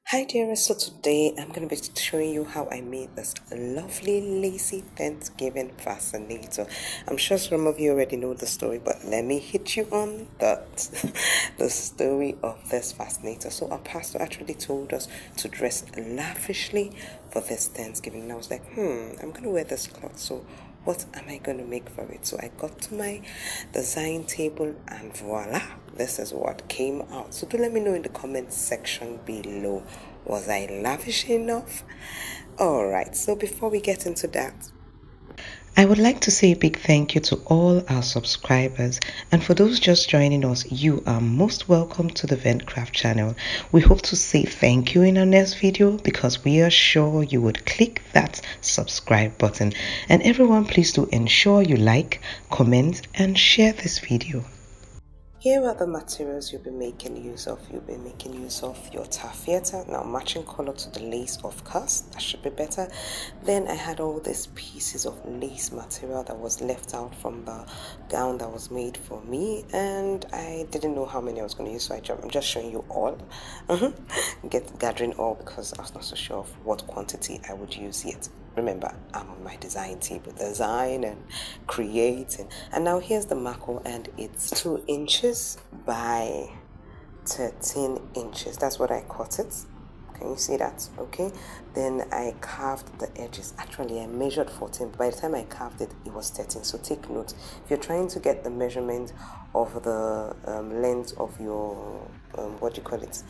Hi dear, so today I'm going to be showing you how I made this lovely lacy Thanksgiving fascinator. I'm sure some of you already know the story, but let me hit you on the story of this fascinator. So our pastor actually told us to dress lavishly for this Thanksgiving, and I was like, I'm going to wear this cloth, so what am I going to make for it? So I got to my design table and voila, this is what came out. So do let me know in the comments section below, was I lavish enough? Alright, so before we get into that, I would like to say a big thank you to all our subscribers, and for those just joining us, you are most welcome to the Ventcraft channel. We hope to say thank you in our next video because we are sure you would click that subscribe button. And everyone, please do ensure you like, comment and share this video. Here are the materials you'll be making use of. You'll be making use of your taffeta, now matching color to the lace, of course, that should be better. Then I had all these pieces of lace material that was left out from the gown that was made for me, and I didn't know how many I was going to use, so I'm just showing you all. Gathering all because I was not so sure of what quantity I would use yet. Remember, I'm on my design table, design and creating. And now here's the Maco, and it's 2 inches by 13 inches. That's what I cut it. Can you see that? Okay. Then I carved the edges. Actually, I measured 14. By the time I carved it, it was 13. So take note. If you're trying to get the measurement of the length of your what do you call it,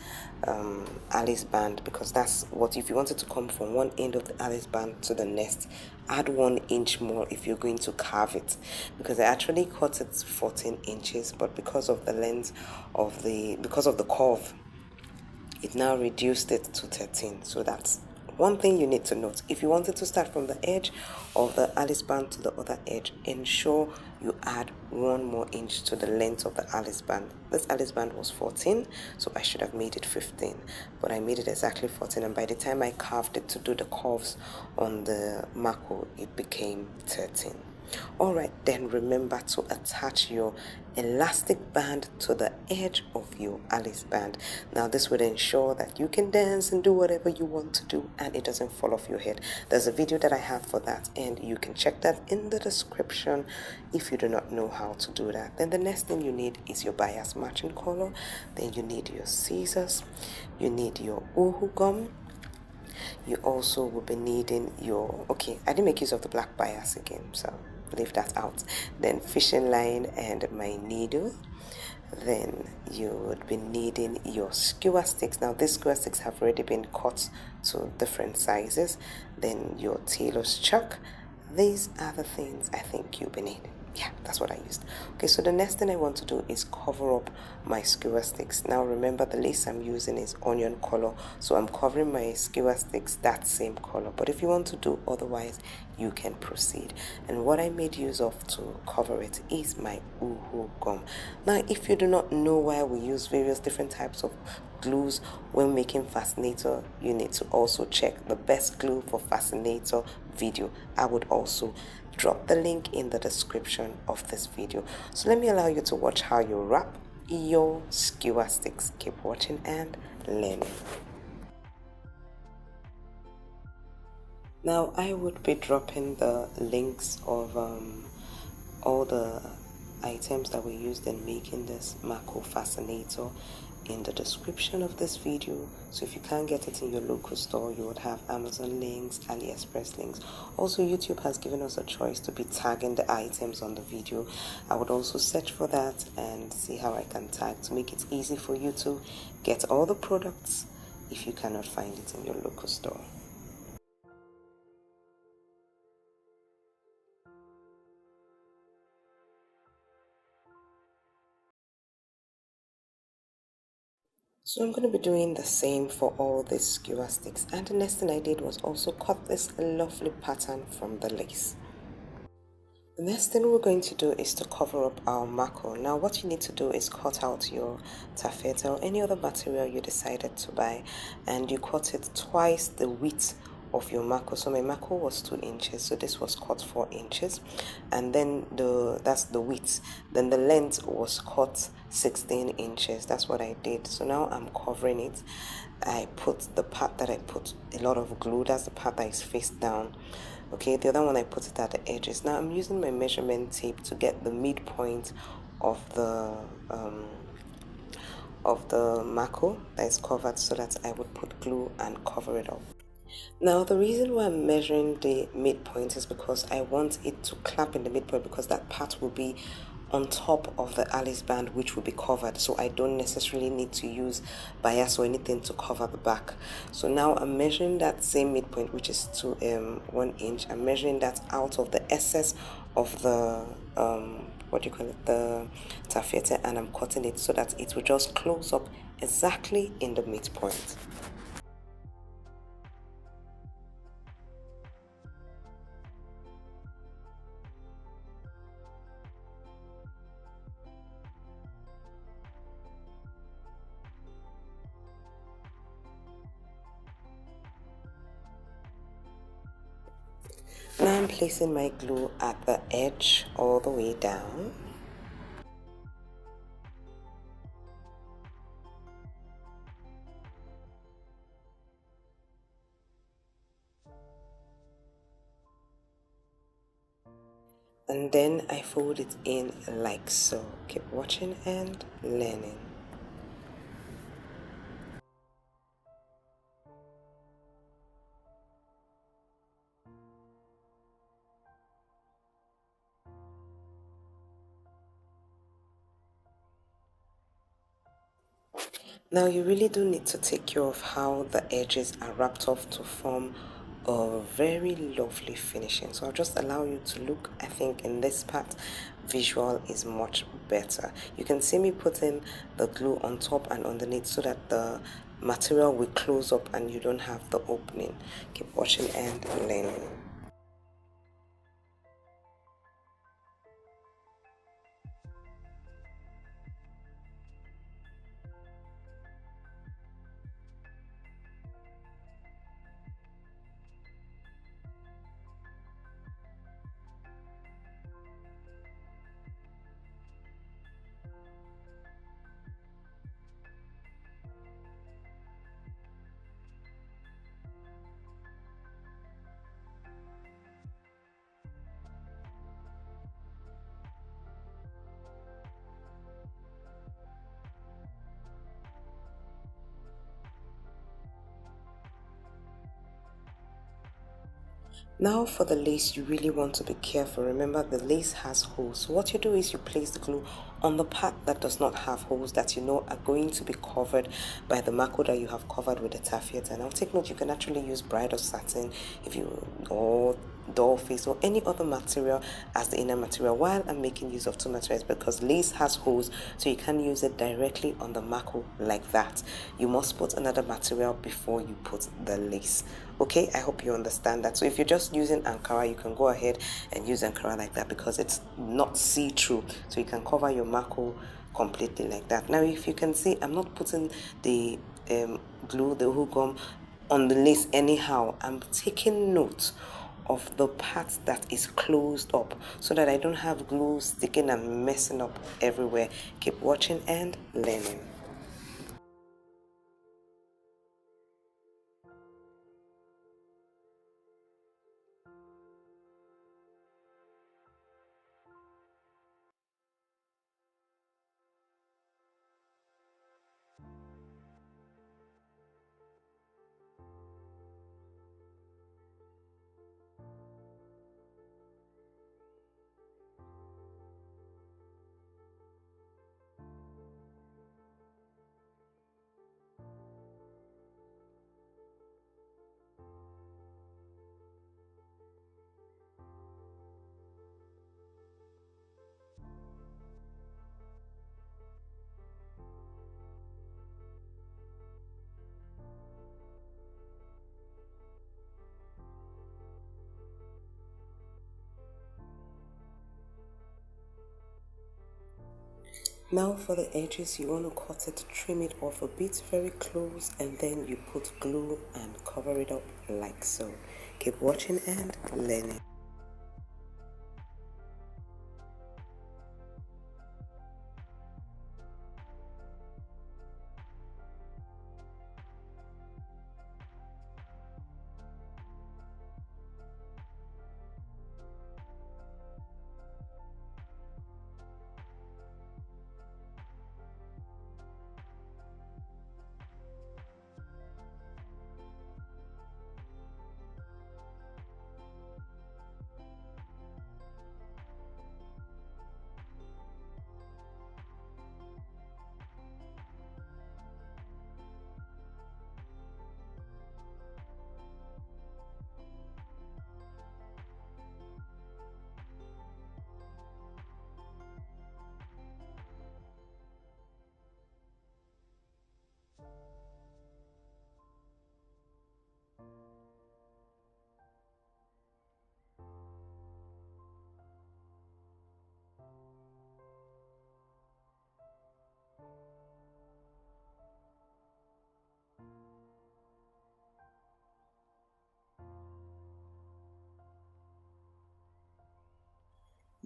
Alice band, because that's what, if you wanted to come from one end of the Alice band to the next, add 1 inch more if you're going to carve it, because I actually cut it 14 inches, but because of the length of because of the curve, it now reduced it to 13. So that's one thing you need to note. If you wanted to start from the edge of the Alice band to the other edge, ensure you add 1 more inch to the length of the Alice band. This Alice band was 14, so I should have made it 15, but I made it exactly 14, and by the time I carved it to do the curves on the Maco, it became 13. Alright, then remember to attach your elastic band to the edge of your Alice band. Now this would ensure that you can dance and do whatever you want to do and it doesn't fall off your head. There's a video that I have for that, and you can check that in the description if you do not know how to do that. Then the next thing you need is your bias matching color. Then you need your scissors, you need your uhu gum. You also will be needing your, okay, I didn't make use of the black bias again, so leave that out. Then fishing line and my needle. Then you would be needing your skewer sticks. Now these skewer sticks have already been cut to different sizes. Then your tailor's chalk. These are the things I think you'll be needing. Yeah, that's what I used. Okay, so the next thing I want to do is cover up my skewer sticks. Now remember, the lace I'm using is onion color, so I'm covering my skewer sticks that same color, but if you want to do otherwise, you can proceed. And what I made use of to cover it is my uhu gum. Now if you do not know why we use various different types of glues when making fascinator, you need to also check the best glue for fascinator video. I would also drop the link in the description of this video. So let me allow you to watch how you wrap your skewer sticks. Keep watching and learning. Now I would be dropping the links of all the items that we used in making this Maco Fascinator in the description of this video. So if you can't get it in your local store, you would have Amazon links, AliExpress links. Also, YouTube has given us a choice to be tagging the items on the video. I would also search for that and see how I can tag to make it easy for you to get all the products if you cannot find it in your local store. So I'm going to be doing the same for all these skewer sticks, and the next thing I did was also cut this lovely pattern from the lace. The next thing we're going to do is to cover up our Maco. Now what you need to do is cut out your taffeta or any other material you decided to buy, and you cut it twice the width of your Maco. So my Maco was 2 inches, so this was cut 4 inches, and then that's the width. Then the length was cut 16 inches. That's what I did. So now I'm covering it. I put the part that I put a lot of glue, that's the part that is face down. Okay, the other one I put it at the edges. Now I'm using my measurement tape to get the midpoint of the Maco that is covered, so that I would put glue and cover it up. Now the reason why I'm measuring the midpoint is because I want it to clap in the midpoint, because that part will be on top of the Alice band, which will be covered, so I don't necessarily need to use bias or anything to cover the back. So now I'm measuring that same midpoint, which is to 1 inch. I'm measuring that out of the excess of the what do you call it, the taffeta, and I'm cutting it so that it will just close up exactly in the midpoint. Now I'm placing my glue at the edge all the way down. And then I fold it in like so. Keep watching and learning. Now you really do need to take care of how the edges are wrapped off to form a very lovely finishing. So I'll just allow you to look. I think in this part, visual is much better. You can see me putting the glue on top and underneath so that the material will close up and you don't have the opening. Keep watching and learning. Now for the lace, you really want to be careful. Remember, the lace has holes. So what you do is you place the glue on the part that does not have holes, that you know are going to be covered by the Maco that you have covered with the taffeta. Now take note, you can actually use Bridal satin if you, or doll face or any other material as the inner material, while I'm making use of two materials, because lace has holes, so you can use it directly on the Maco like that. You must put another material before you put the lace. Okay, I hope you understand that. So if you're just using Ankara, you can go ahead and use Ankara like that, because it's not see-through, so you can cover your Maco completely like that. Now if you can see, I'm not putting the glue, the hook gum on the lace anyhow. I'm taking note of the part that is closed up so that I don't have glue sticking and messing up everywhere. Keep watching and learning. Now for the edges, you want to cut it, trim it off a bit very close, and then you put glue and cover it up like so. Keep watching and learning.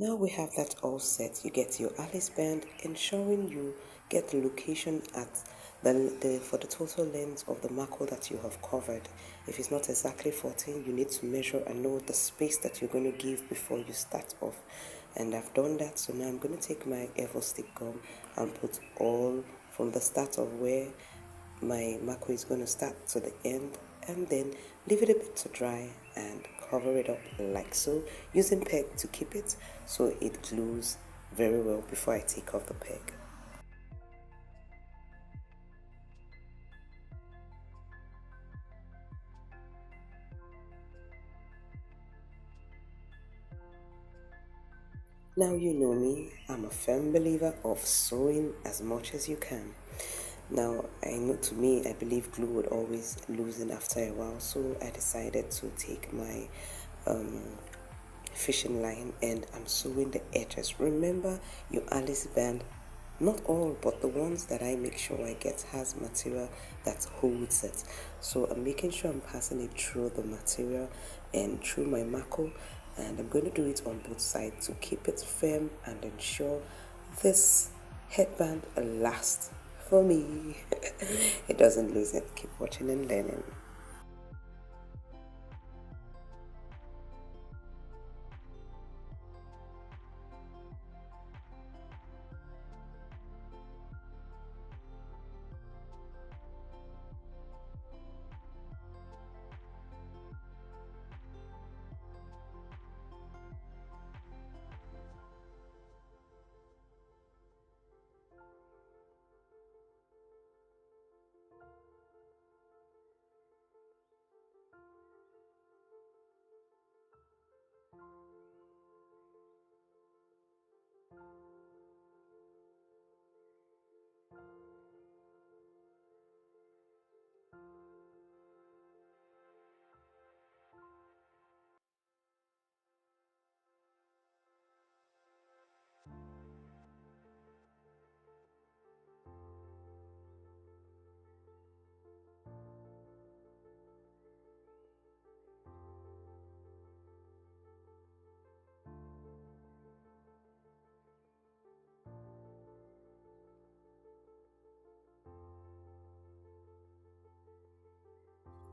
Now we have that all set. You get your Alice band, ensuring you get the location at for the total length of the Maco that you have covered. If it's not exactly 14, you need to measure and know the space that you're going to give before you start off. And I've done that, so now I'm going to take my Evostik gum and put all from the start of where my Maco is going to start to the end, and then leave it a bit to dry and cover it up like so, using peg to keep it so it glues very well before I take off the peg. Now you know me, I'm a firm believer of sewing as much as you can. Now, I know to me, I believe glue would always loosen after a while, so I decided to take my fishing line and I'm sewing the edges. Remember your Alice band, not all but the ones that I make sure I get has material that holds it. So I'm making sure I'm passing it through the material and through my Maco, and I'm going to do it on both sides to keep it firm and ensure this headband lasts for me. It doesn't lose it. Keep watching and learning.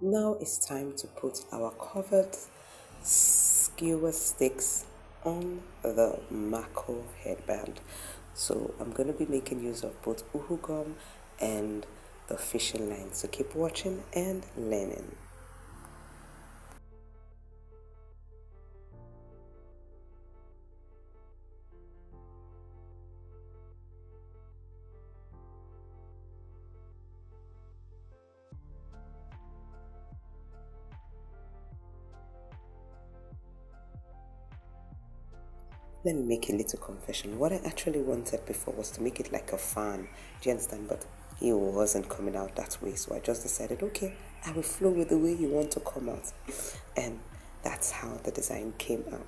Now it's time to put our covered skewer sticks on the Maco headband. So I'm going to be making use of both uhu gum and the fishing line. So keep watching and learning. Let me make a little confession. What I actually wanted before was to make it like a fan. Do you understand? But it wasn't coming out that way. So I just decided, okay, I will flow with the way you want to come out. And that's how the design came out.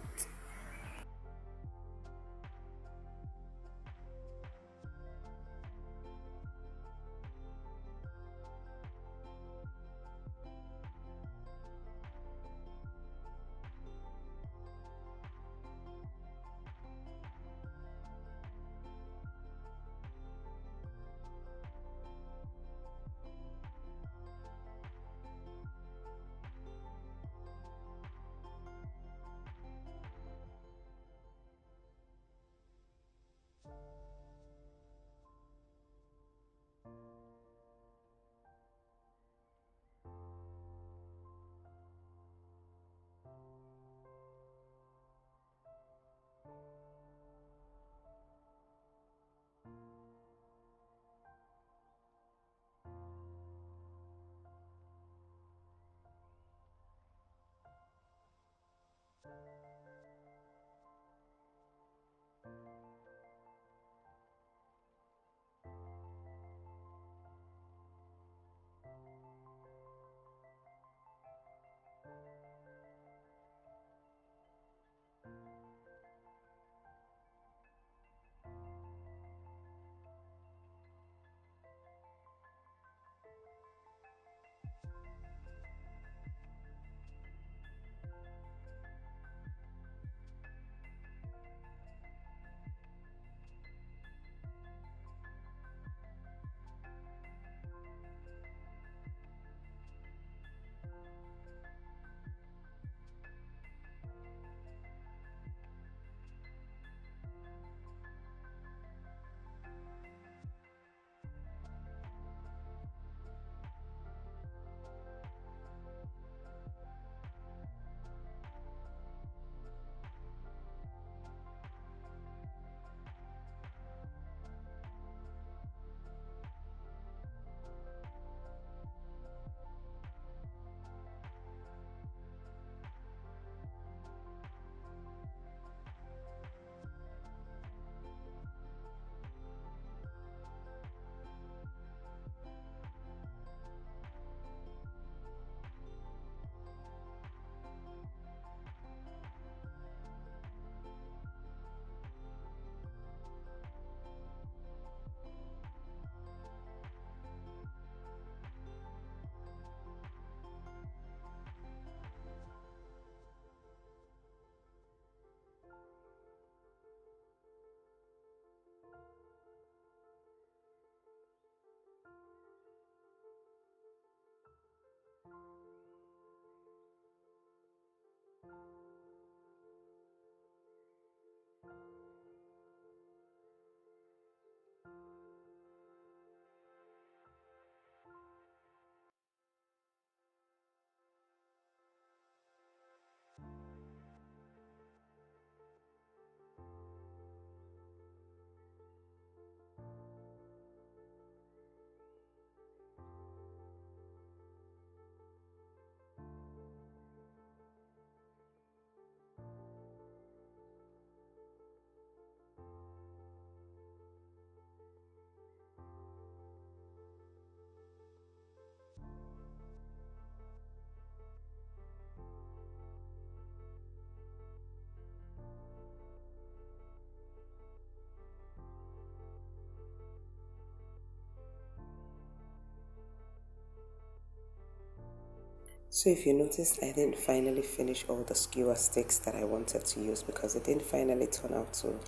So if you noticed, I didn't finally finish all the skewer sticks that I wanted to use because it didn't finally turn out to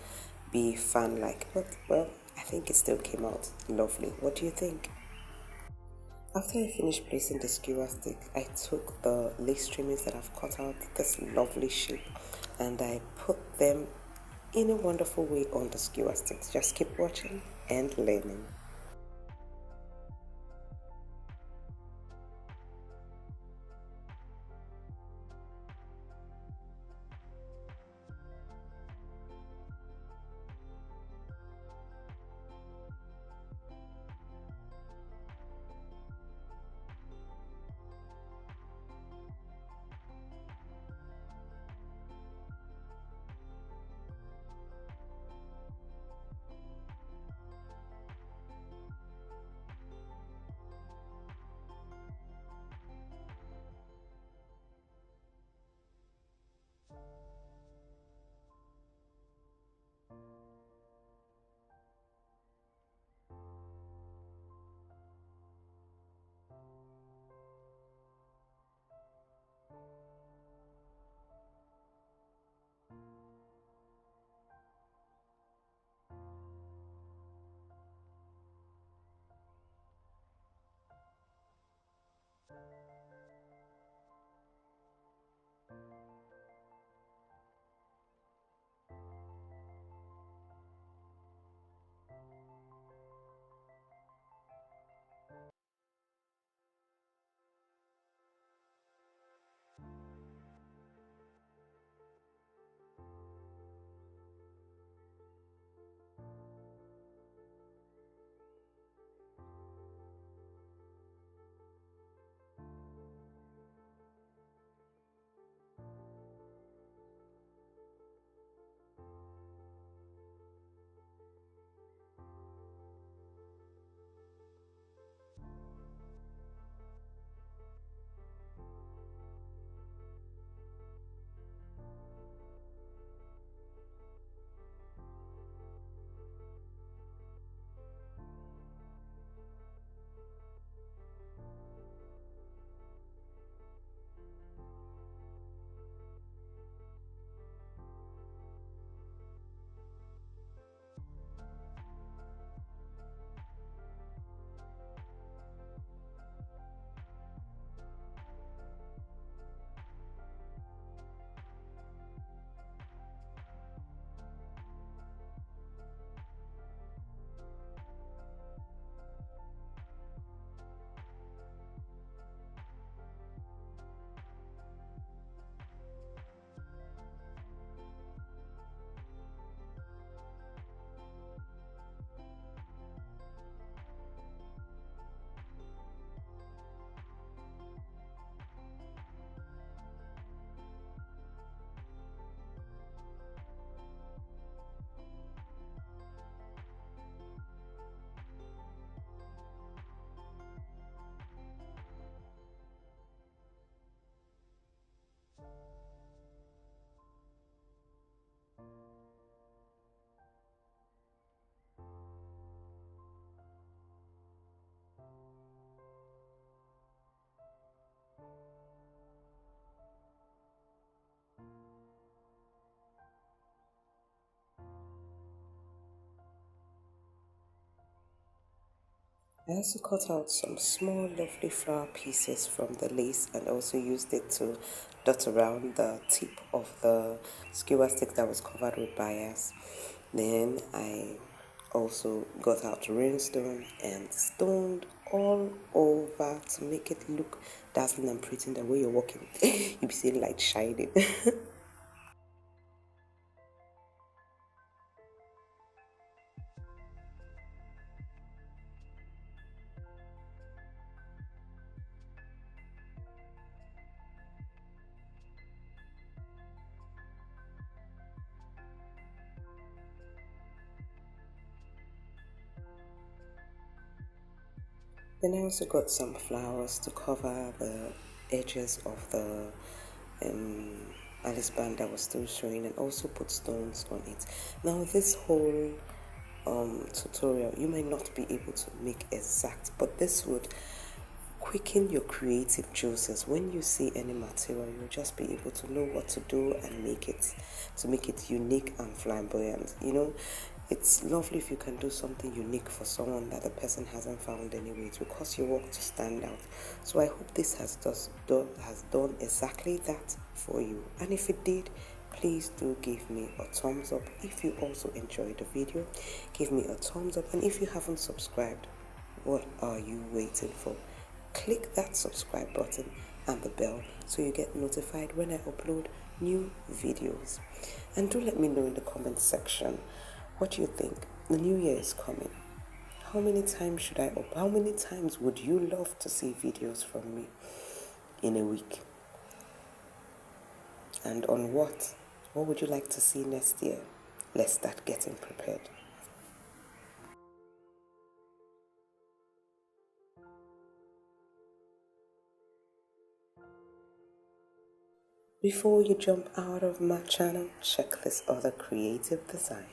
be fan-like. But, well, I think it still came out lovely. What do you think? After I finished placing the skewer stick, I took the lace trimmings that I've cut out this lovely shape and I put them in a wonderful way on the skewer sticks. Just keep watching and learning. I also cut out some small lovely flower pieces from the lace and also used it to dot around the tip of the skewer stick that was covered with bias. Then I also got out rhinestone and stoned all over to make it look dazzling and pretty the way you're walking. You be seeing light shining. Then I also got some flowers to cover the edges of the um, Alice band that was still showing and also put stones on it. Now this whole tutorial you might not be able to make exact, but this would quicken your creative juices. When you see any material, you'll just be able to know what to do and make it unique and flamboyant. You know, it's lovely if you can do something unique for someone that the person hasn't found anyway. It will cause your work to stand out. So I hope this has done exactly that for you. And if it did, please do give me a thumbs up. If you also enjoyed the video, give me a thumbs up. And if you haven't subscribed, what are you waiting for? Click that subscribe button and the bell so you get notified when I upload new videos. And do let me know in the comment section what you think. The new year is coming. How many times should I up? How many times would you love to see videos from me in a week? And on what? What would you like to see next year? Let's start getting prepared. Before you jump out of my channel, check this other creative design.